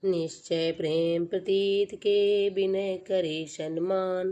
निश्चय प्रेम प्रतीत के विनय करे सम्मान,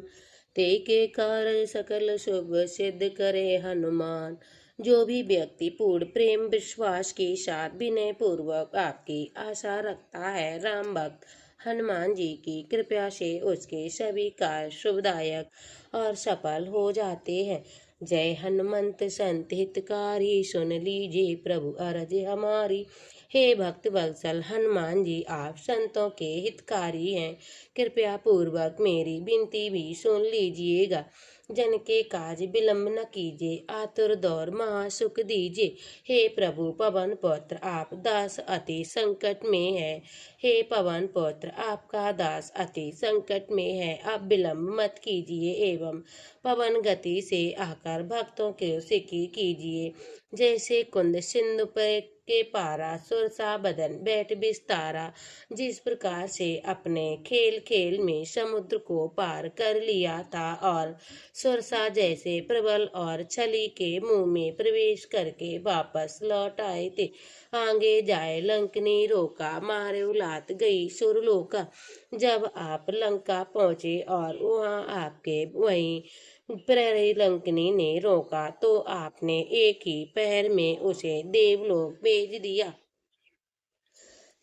ते के कार्य सकल शुभ सिद्ध करे हनुमान। जो भी व्यक्ति पूर्ण प्रेम विश्वास के साथ विनय पूर्वक आपकी आशा रखता है, राम भक्त हनुमान जी की कृपा से उसके सभी कार्य शुभदायक और सफल हो जाते हैं। जय हनुमंत संत हितकारी, सुन लीजिए प्रभु अरज हमारी। हे भक्त वत्सल हनुमान जी, आप संतों के हितकारी हैं, कृपया पूर्वक मेरी विनती भी सुन लीजिएगा। जन के काज विलंब न कीजिए, आतुर दौर महासुख दीजिए। हे प्रभु पवन पुत्र, आप दास अति संकट में है। हे पवन पुत्र, आपका दास अति संकट में है, आप विलंब मत कीजिए एवं पवन गति से आकर भक्तों के सिकी कीजिए। जैसे कुंद सिंधु पर के पारा, सुरसा बदन बैठ बिस्तारा। जिस प्रकार से अपने खेल खेल में समुद्र को पार कर लिया था और सुरसा जैसे प्रबल और छली के मुंह में प्रवेश करके वापस लौट आए थे। आगे जाए लंकनी रोका, मारे उलात गई सुरलोका। जब आप लंका पहुंचे और वहां आपके वहीं प्रहरी लंकनी ने रोका, तो आपने एक ही पैर में उसे देवलोक भेज दिया।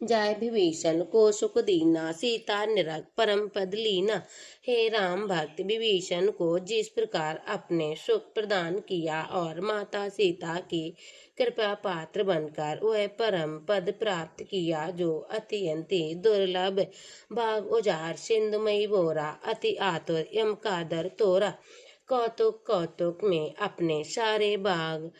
जाय विभीषण को सुख दीना, सीता निरख परम पद लीना। हे राम भक्त विभीषण को जिस प्रकार अपने सुख प्रदान किया और माता सीता की कृपा पात्र बनकर वह परम पद प्राप्त किया, जो अत्यंत दुर्लभ। बाग उजार सिंधुमयी बोरा, अति आतुर यम कादर तोरा। कौतुक कौतुक में अपने सारे बाग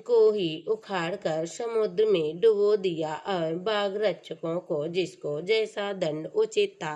को ही उखाड़ कर समुद्र में डुबो दिया और बाघ रक्षकों को जिसको जैसा दंड उचित था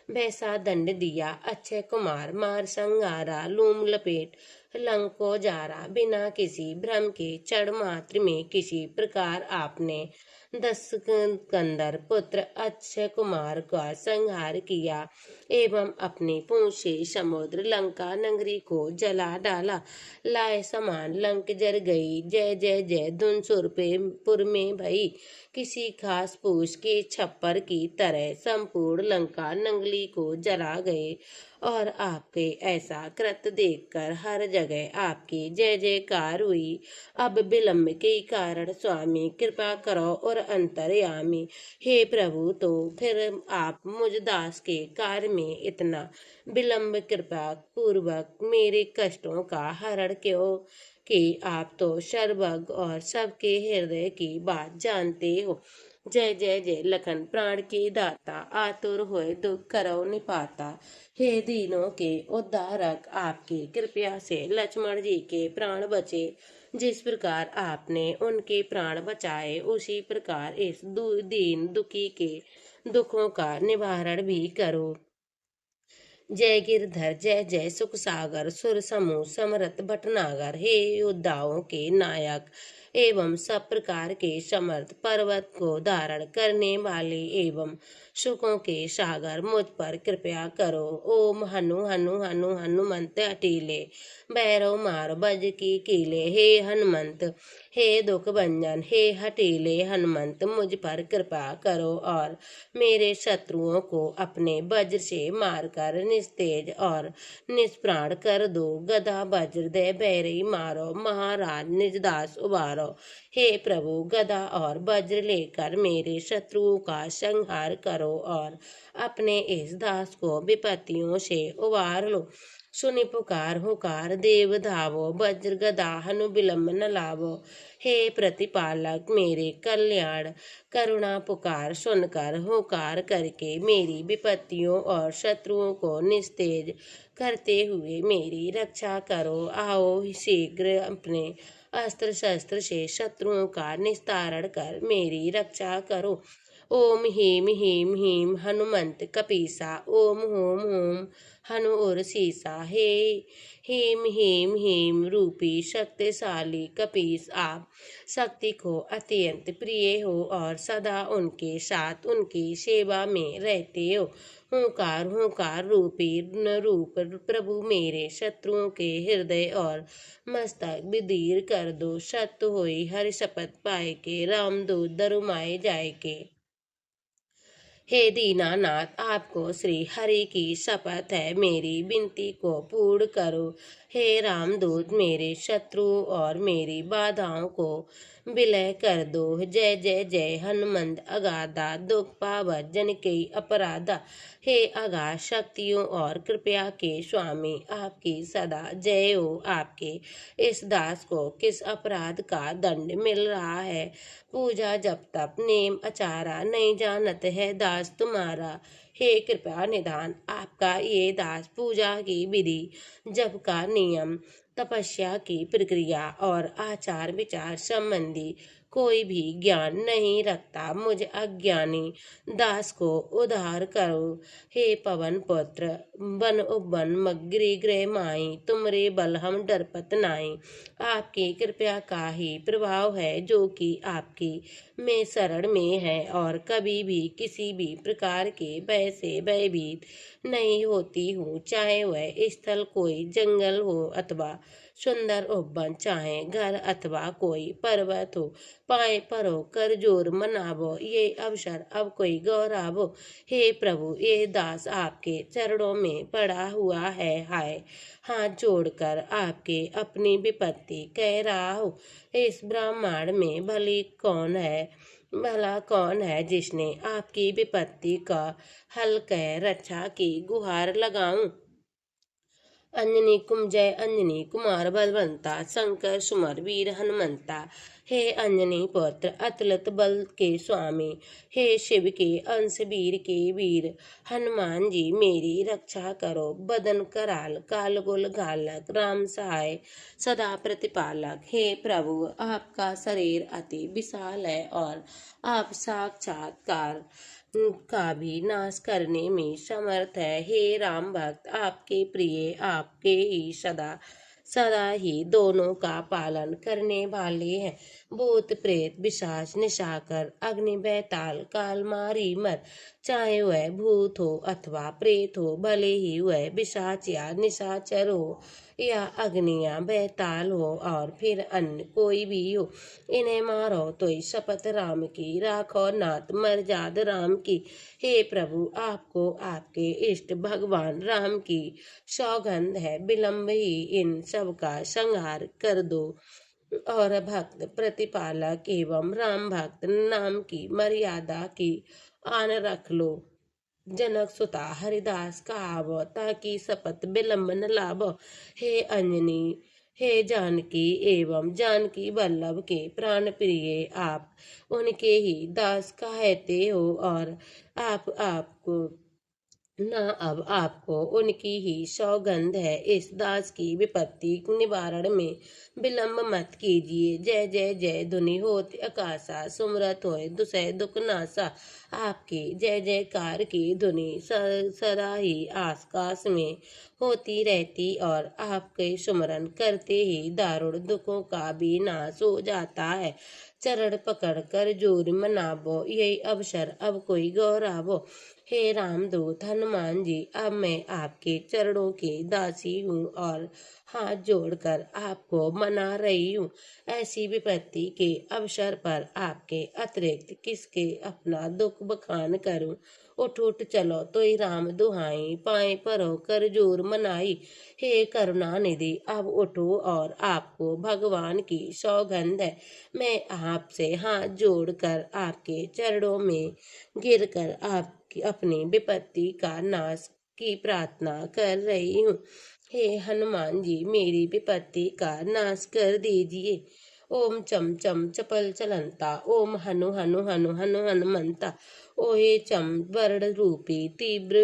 वैसा दंड दिया। अक्षय कुमार मार संगारा, लूम लपेट लंक को जारा। बिना किसी भ्रम के क्षण मात्र में किसी प्रकार आपने 10 कंदर पुत्र अक्षय कुमार का संहार किया एवं अपनी पूंछ से समुद्र लंका नगरी को जला डाला। लाए समान लंक जर गई, जय जय जय धुन सुरपुर में भई। किसी खास पूछ के छप्पर की तरह संपूर्ण लंका नंगली को जला गए और आपके ऐसा कृत्य देखकर हर जगह आपकी जय जयकार हुई। अब विलंब के कारण स्वामी कृपा करो और अंतर्यामी। हे प्रभु, तो फिर आप मुझ दास के कार्य में इतना विलंब कृपा पूर्वक मेरे कष्टों का हरण क्यों कि आप तो सर्वज्ञ और सबके हृदय की बात जानते हो। जय जय जय लखन प्राण के दाता, आतुर होए दुख करो निपाता। हे दीनों के उद्धारक, आपकी कृपया से लक्ष्मण जी के प्राण बचे। जिस प्रकार आपने उनके प्राण बचाए, उसी प्रकार इस दीन दुखी के दुखों का निवारण भी करो। जय गिरधर जय जय सुख सागर, सुर समूह समरथ भटनागर। हे योद्धाओं के नायक एवं सब प्रकार के समर्थ, पर्वत को धारण करने वाले एवं सुखों के सागर, मुझ पर कृपा करो। ओम हनु हनु हनु हनुमंत अटीले, भैरव मार बज की कीले। हे हनुमंत, हे दुख भंजन, हे हटीले हनुमंत, मुझ पर कृपा करो और मेरे शत्रुओं को अपने वज्र से मारकर निस्तेज और निष्प्राण कर दो। गदा वज्र दे बैरी मारो, महाराज निज दास उबारो। हे प्रभु, गदा और वज्र लेकर मेरे शत्रुओं का संहार करो और अपने इस दास को विपत्तियों से उबार लो। सुनि पुकार हुकार देव धावो, वज्र गदा हनु विलंब न लावो। हे प्रतिपालक मेरे कल्याण, करुणा पुकार सुनकर हुकार करके मेरी विपत्तियों और शत्रुओं को निस्तेज करते हुए मेरी रक्षा करो। आओ शीघ्र अपने अस्त्र शस्त्र से शत्रुओं का निस्तारण कर मेरी रक्षा करो। ओम ह्रीं ह्रीं ह्रीं हनुमंत कपीसा, ओम होम होम हनु और सीसा। हे ह्रीं ह्रीं ह्रीं रूपी शक्तिशाली कपीस, आप शक्ति को अत्यंत प्रिय हो और सदा उनके साथ उनकी सेवा में रहते हो। हुंकार हुंकार रूपी रूप प्रभु, मेरे शत्रुओं के हृदय और मस्तक विदीर कर दो। सत्य होई हरि शपथ पाए के, रामदूत दरुमाए जाए के। हे दीनानाथ, आपको श्री हरि की शपथ है, मेरी विनती को पूर्ण करो। हे रामदूत, मेरे शत्रु और मेरी बाधाओं को विलय कर दो। जय जय जय हनुमंत अगाधा, दुख पावत जन के अपराधा। हे अगाध शक्तियों और कृपया के स्वामी, आपकी सदा जय हो। आपके इस दास को किस अपराध का दंड मिल रहा है? पूजा जप तप नेम अचारा, नहीं जानत है दास तुम्हारा। हे कृपा निधान, आपका ये दास पूजा की विधि, जप का नियम, तपस्या की प्रक्रिया और आचार विचार संबंधी कोई भी ज्ञान नहीं रखता। मुझ अज्ञानी दास को उद्धार करो। हे पवन पुत्र, बन उपवन मग्री गृह माई, तुमरे बल हम डरपत नाई। आपकी कृपा का ही प्रभाव है जो कि आपकी में शरण में है, और कभी भी किसी भी प्रकार के भय से भयभीत नहीं होती हूँ। चाहे वह स्थल कोई जंगल हो अथवा सुंदर उपवन, चाहे घर अथवा कोई पर्वत हो, पाए परो कर जोर मनावो, ये अवसर अब कोई गौरावो। हे प्रभु, ये दास आपके चरणों में पड़ा हुआ है। हाय, हाथ जोड़कर आपके अपनी विपत्ति कह रहा हूँ। इस ब्रह्मांड में भला कौन है जिसने आपकी विपत्ति का हल कह रक्षा की गुहार लगाऊं। अंजनी जय अंजनी कुमार बलवंता, शंकर सुमर वीर हनुमंता। हे अंजनी पुत्र अतुलित बल के स्वामी, हे शिव के अंश वीर के वीर, हनुमान जी मेरी रक्षा करो। बदन कराल कालगुल घालक, राम सहाय सदा प्रतिपालक। हे प्रभु, आपका शरीर अति विशाल है और आप साक्षात्कार का भी नाश करने में समर्थ है। हे राम भक्त, आपके प्रिय, आपके ही सदा सदा ही दोनों का पालन करने वाले हैं। भूत प्रेत पिशाच निशाकर अग्नि बैताल काल मारी मर, चाहे वह भूत हो अथवा प्रेत हो, भले ही वह पिशाच या निशाचर हो या अग्नि या बैताल हो और फिर अन्य कोई भी हो, इन्हें मारो तो शपथ राम की, राखो नाथ मर्याद राम की। हे प्रभु, आपको आपके इष्ट भगवान राम की सौगंध है, विलंब ही इन सब का संहार कर दो और भक्त प्रतिपालक एवं राम भक्त नाम की मर्यादा की आन रख लो। जनक सुता हरिदास कहावो, ताकि शपथ विलंब न लाभो। हे अंजनी, हे जानकी एवं जानकी वल्लभ के प्राण प्रिय, आप उनके ही दास कहते हो और आपको ना अब आपको उनकी ही सौगंध है। इस दास की विपत्ति निवारण में विलंब मत कीजिए। जय जय जय धुनि होत आकाशा, सुमरत होय दुसह दुख नासा। आपकी जय जयकार की धुनि सदा ही आकाश में होती रहती और आपके सुमरन करते ही दारुण दुखों का भी नाश हो जाता है। चरण पकड़ कर जोर मनावो, यही अवसर अब कोई गौरावो। हे रामदूत हनुमान जी, अब मैं आपके चरणों की दासी हूँ और हाथ जोड़कर आपको मना रही हूँ। ऐसी विपत्ति के अवसर पर आपके अतिरिक्त किसके अपना दुख बखान करूँ। उठ उठ चलो तो ही राम दुहाई, पाए परो कर जोर मनाई। हे करुणा निधि, अब उठो और आपको भगवान की सौगंध है। मैं आपसे हाथ जोड़कर आपके चरणों में गिरकर आपकी अपनी विपत्ति का नाश की प्रार्थना कर रही हूँ। हे हनुमान जी, मेरी विपत्ति का नाश कर दीजिए। ओम चम चम चपल चलंता, ओम हनु हनु हनु हनु हनुमंता। ओहे चम वर्ण रूपी तीव्र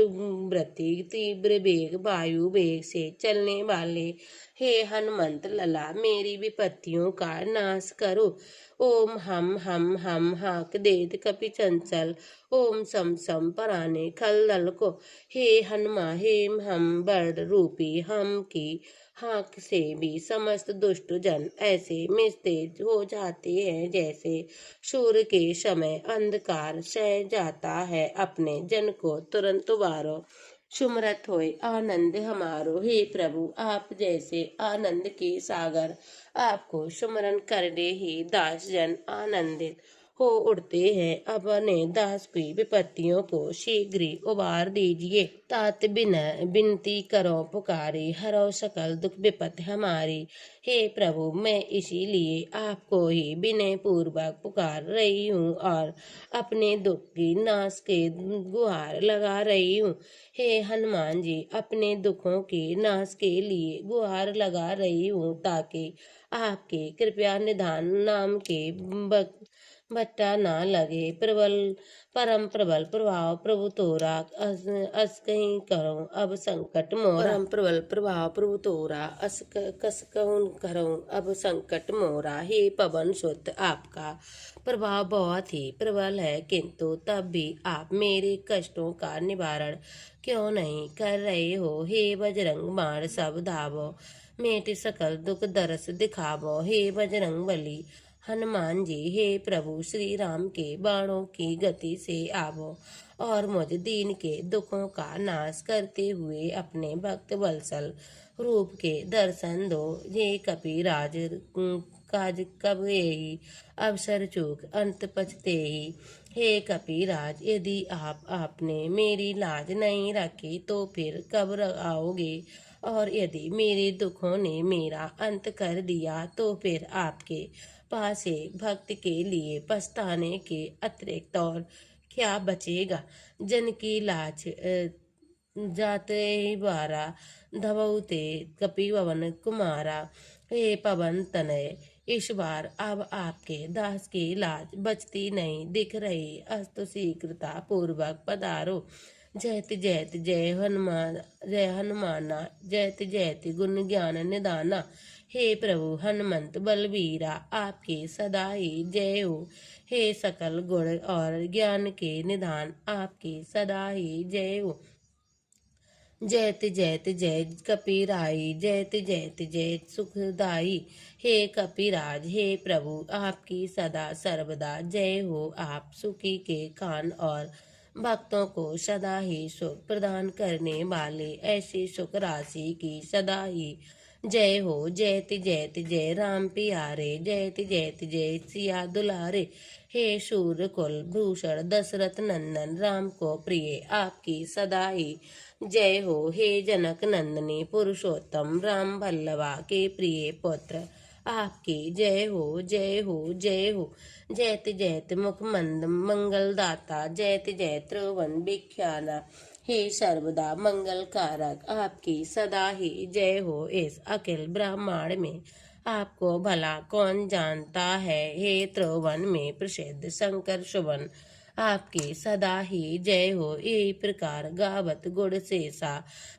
व्रति तीव्र वेग वायु वेग से चलने वाले, हे हनुमंत लला मेरी विपत्तियों का नाश करो। ओम हम हाक देत कपि चंचल, ओम सम सम पराने खल दल को। हे हनुमा हेम हम वर्ण रूपी हम की हाँक से भी समस्त दुष्ट जन ऐसे निस्तेज हो जाते हैं, जैसे सूर्य के समय अंधकार सह जाता है। अपने जन को तुरंत उबारो, सुमरत होए आनंद हमारो। हे प्रभु, आप जैसे आनंद के सागर, आपको सुमरन करने ही दास जन आनंदित हो उड़ते हैं। अपने दास की विपत्तियों को शीघ्र ही उबार दीजिए। तात बिना विनती करो पुकारी, हरो सकल दुख विपत्ति हमारी। हे प्रभु, मैं इसीलिए आपको ही विनय पूर्वक पुकार रही हूँ और अपने दुख की नाश के गुहार लगा रही हूँ। हे हनुमान जी, अपने दुखों के नाश के लिए गुहार लगा रही हूँ, ताकि आपके कृपया निधान नाम के भट्टा ना लगे। परम प्रबल प्रभाव प्रभु तोरा, अस कहीं करो अब संकट मोरा। परम प्रबल प्रभाव प्रभु तोरा, कस कहूँ करो अब संकट मोरा। हे पवन सुत, आपका प्रभाव बहुत ही प्रबल है, किंतु तब भी आप मेरे कष्टों का निवारण क्यों नहीं कर रहे हो। हे बजरंग बाण सब धावो, मेटे सकल दुख दरस दिखावो। हे बजरंग बली हनुमान जी, हे प्रभु श्री राम के बाणों की गति से आवो और मुझ दीन के दुखों का नाश करते हुए अपने भक्त वत्सल रूप के दर्शन दो। ये कपिराज काज कब यही अवसर चूक अंत पचते ही। हे कपिराज, यदि आपने मेरी लाज नहीं रखी तो फिर कब आओगे, और यदि मेरे दुखों ने मेरा अंत कर दिया तो फिर आपके पास एक भक्त के लिए पछताने के अतिरिक्त और क्या बचेगा। जन की लाज जाते बारा, धवउते कपिवन कुमारा। हे पवन तनय, इस बार अब आपके दास की लाज बचती नहीं दिख रही। अस्तु शीघ्रता पूर्वक पधारो। जयति जयति जय हनुमान, जय हनुमाना, जयति जयति गुण ज्ञान निदाना। हे प्रभु हनुमंत बलवीरा, आपकी सदा ही जय हो। हे सकल गुण और ज्ञान के निधान, आपकी सदा ही जय हो। जयति जयति जय कपिराई, जयति जयति जय सुखदाई। हे कपिराज, हे प्रभु, आपकी सदा सर्वदा जय हो। आप सुखी के कान और भक्तों को सदा ही सुख प्रदान करने वाले ऐसी सुख राशि की सदा ही जय हो। जयति जयति जय राम पियारे, जयति जयति जय सिया दुलारे। हे सूर्य कुल भूषण दशरथ नंदन, राम को प्रिय आपकी सदा ही जय हो। हे जनक नंदनी पुरुषोत्तम, राम वल्लभा के प्रिय पुत्र, आपकी जय हो जय हो जय हो। जयति जयति मुख मंद मंगल दाता, जयति जय त्रिभुवन विख्याना। हे सर्वदा मंगल कारक, आपकी सदा ही जय हो। इस अखिल ब्रह्मांड में आपको भला कौन जानता है। हे त्रिभुवन में प्रसिद्ध शंकर सुवन, आपकी सदा ही जय हो। यही प्रकार गावत गुण शेषा,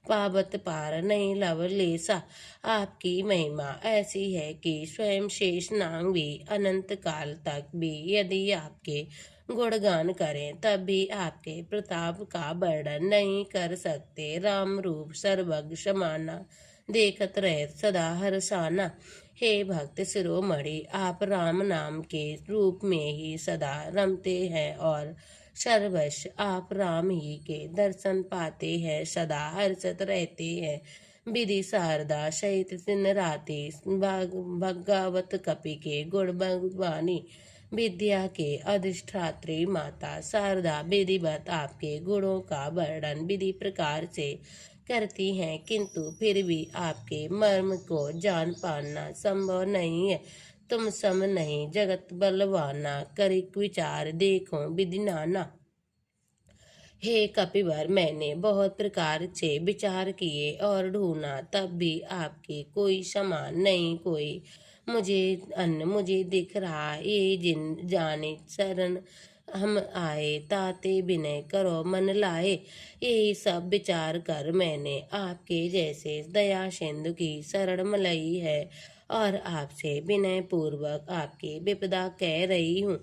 पावत पार नहीं लव लेसा। आपकी महिमा ऐसी है कि स्वयं शेष नाग भी अनंत काल तक भी यदि आपके गुणगान करें तब भी आपके प्रताप का वर्णन नहीं कर सकते। राम रूप सर्वज्ञ समाना, देखत रहे सदा हर्षाना। हे भक्त शिरोमणि, आप राम नाम के रूप में ही सदा रमते हैं और सर्वस्व आप राम ही के दर्शन पाते हैं, सदा हर्षित रहते हैं। विधि शारदा सहित दिन राति भगावत कपि के गुण भगवानी। विद्या के अधिष्ठात्री माता शारदा विधिवत आपके गुणों का वर्णन विधि प्रकार से करती हैं, किंतु फिर भी आपके मर्म को जान पाना संभव नहीं है। तुम सम नहीं जगत बलवाना, करिक विचार देखो विधि नाना। हे कपिवर, मैंने बहुत प्रकार से विचार किए और ढूंढा, तब भी आपके कोई समान नहीं कोई। मुझे अन्न मुझे दिख रहा, ये जिन जाने शरण हम आए, ताते विनय करो मन लाए। यही सब विचार कर मैंने आपके जैसे दया सिंधु की शरण मलई है और आपसे विनय पूर्वक आपकी विपदा कह रही हूँ।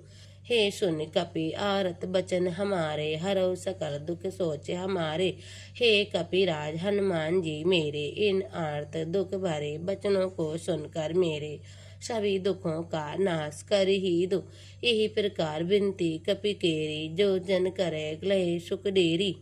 हे सुन कपि आरत बचन हमारे, हरो सकल दुख सोचे हमारे। हे कपिराज हनुमान जी, मेरे इन आर्त दुख भरे बचनों को सुनकर मेरे सभी दुखों का नाश कर ही दो। यही प्रकार विनती कपि केरी, जो जन करे लहे सुख डेरी।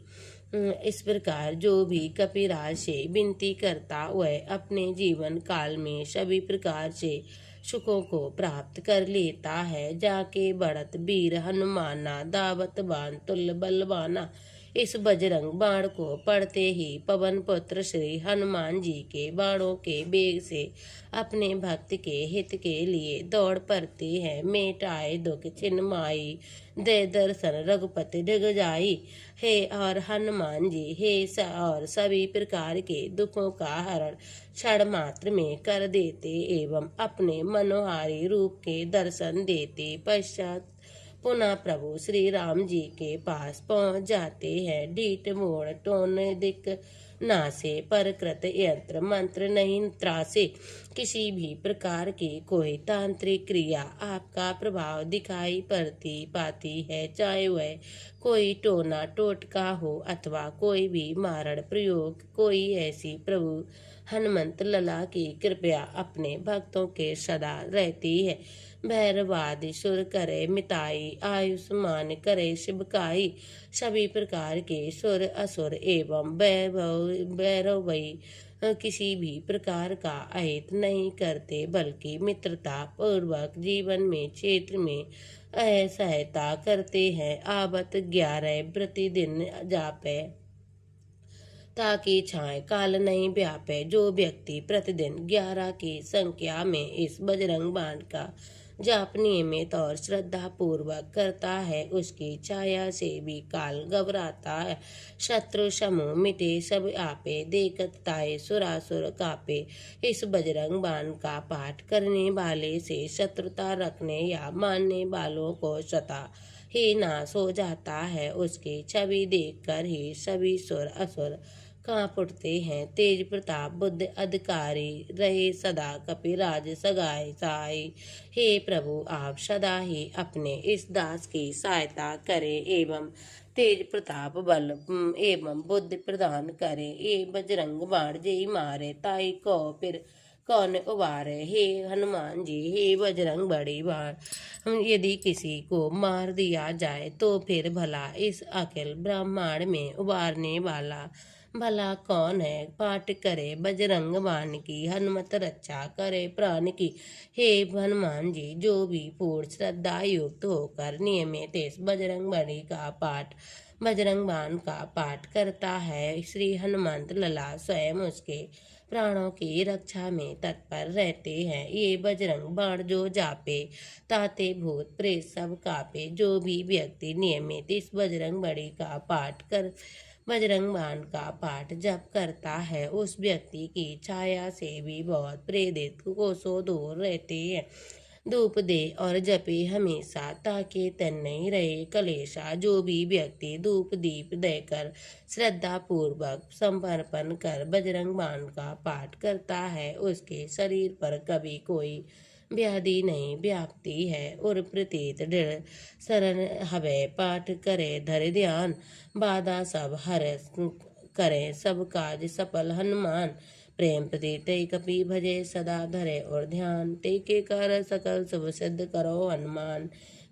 इस प्रकार जो भी कपिराज से विनती करता वह अपने जीवन काल में सभी प्रकार से सुखों को प्राप्त कर लेता है। जाके बढ़त वीर हनुमाना, दावत बाण तुल्य बलवाना। इस बजरंग बाण को पढ़ते ही पवन पुत्र श्री हनुमान जी के बाणों के वेग से अपने भक्त के हित के लिए दौड़ पड़ते हैं। मेटाए दुख छिन माई, दे दर्शन रघुपति दिग जाई। हे और हनुमान जी और सभी प्रकार के दुखों का हरण क्षण मात्र में कर देते एवं अपने मनोहारी रूप के दर्शन देते पश्चात पुनः प्रभु श्री राम जी के पास पहुंच जाते हैं। डीठ मोड़ टोन दिक नासे, पर कृत यंत्र मंत्र नहीं त्रासे। किसी भी प्रकार की कोई तांत्रिक क्रिया आपका प्रभाव दिखाई पड़ती पाती है, चाहे वह कोई टोना टोटका हो अथवा कोई भी मारण प्रयोग। कोई ऐसी प्रभु हनुमंत लला की कृपया अपने भक्तों के सदा रहती है। भैरवादि सुर करे मिताई, आयुष्मान करे शिवकाई। सभी प्रकार के सुर असुर एवं भैरव किसी भी प्रकार का अहित नहीं करते, बल्कि मित्रता पूर्वक जीवन में क्षेत्र में सहायता करते हैं। आवत 11 प्रतिदिन जापे, ताकि छाए काल नहीं व्यापे। जो व्यक्ति प्रतिदिन 11 की संख्या में इस बजरंग बाण का जाप नियमित और श्रद्धा पूर्वक करता है, उसकी छाया से भी काल घबराता है। शत्रु समूह मिटे सब आपे, देखत ताए सुरासुर कापे। इस बजरंग बाण का पाठ करने वाले से शत्रुता रखने या मानने वालों को सता ही नाश हो जाता है। उसकी छवि देखकर ही सभी सुर असुर कांप उठते हैं। तेज प्रताप बुद्ध अधिकारी रहे सदा, कपिराज सगाए सहाय। हे प्रभु, आप सदा ही अपने इस दास की सहायता करें एवं तेज प्रताप बल एवं बुद्धि प्रदान करें। ये बजरंग बाण जय मारे, ताई को फिर कौन उबारे। हे हनुमान जी, हे बजरंग बड़ी बाण, यदि किसी को मार दिया जाए तो फिर भला इस अखिल ब्रह्मांड में उबारने वाला भला कौन है। पाठ करे बजरंग बाण की, हनुमत रक्षा करे प्राण की। हे हनुमान जी, जो भी पूर्ण श्रद्धा युक्त होकर नियमित इस बजरंग बली का पाठ बजरंग बाण का पाठ करता है, श्री हनुमंत लला स्वयं उसके प्राणों की रक्षा में तत्पर रहते हैं। ये बजरंग बाण जो जापे, ताते भूत प्रेत सब कापे। जो भी व्यक्ति नियमित इस बजरंग बली का पाठ कर बजरंग बाण का पाठ जप करता है, उस व्यक्ति की छाया से भी बहुत प्रेरित कोसों दूर रहते हैं। धूप दे और जपे हमेशा, ताकि तन नहीं रहे कलेशा। जो भी व्यक्ति धूप दीप देकर श्रद्धा पूर्वक समर्पण कर बजरंग बाण का पाठ करता है, उसके शरीर पर कभी कोई व्याधि नहीं व्यापती है। और प्रतीत दृढ़ शरण हवे, पाठ करे धर ध्यान। बाधा सब हर करे, सब काज सफल हनुमान। प्रेम प्रतीत कपि भजे, सदा धरे और ध्यान। ते के कर सकल शुभ सिद्ध करो हनुमान।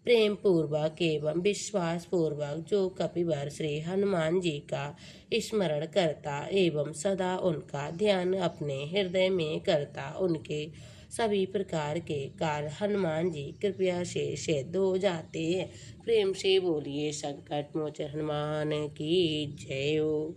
प्रेम पूर्वक एवं विश्वास पूर्वक जो कपिवर श्री हनुमान जी का स्मरण करता एवं सदा उनका ध्यान अपने हृदय में करता, उनके सभी प्रकार के कार्य हनुमान जी कृपया से सिद्ध हो जाते हैं। प्रेम से बोलिए संकट मोचन हनुमान की जय हो।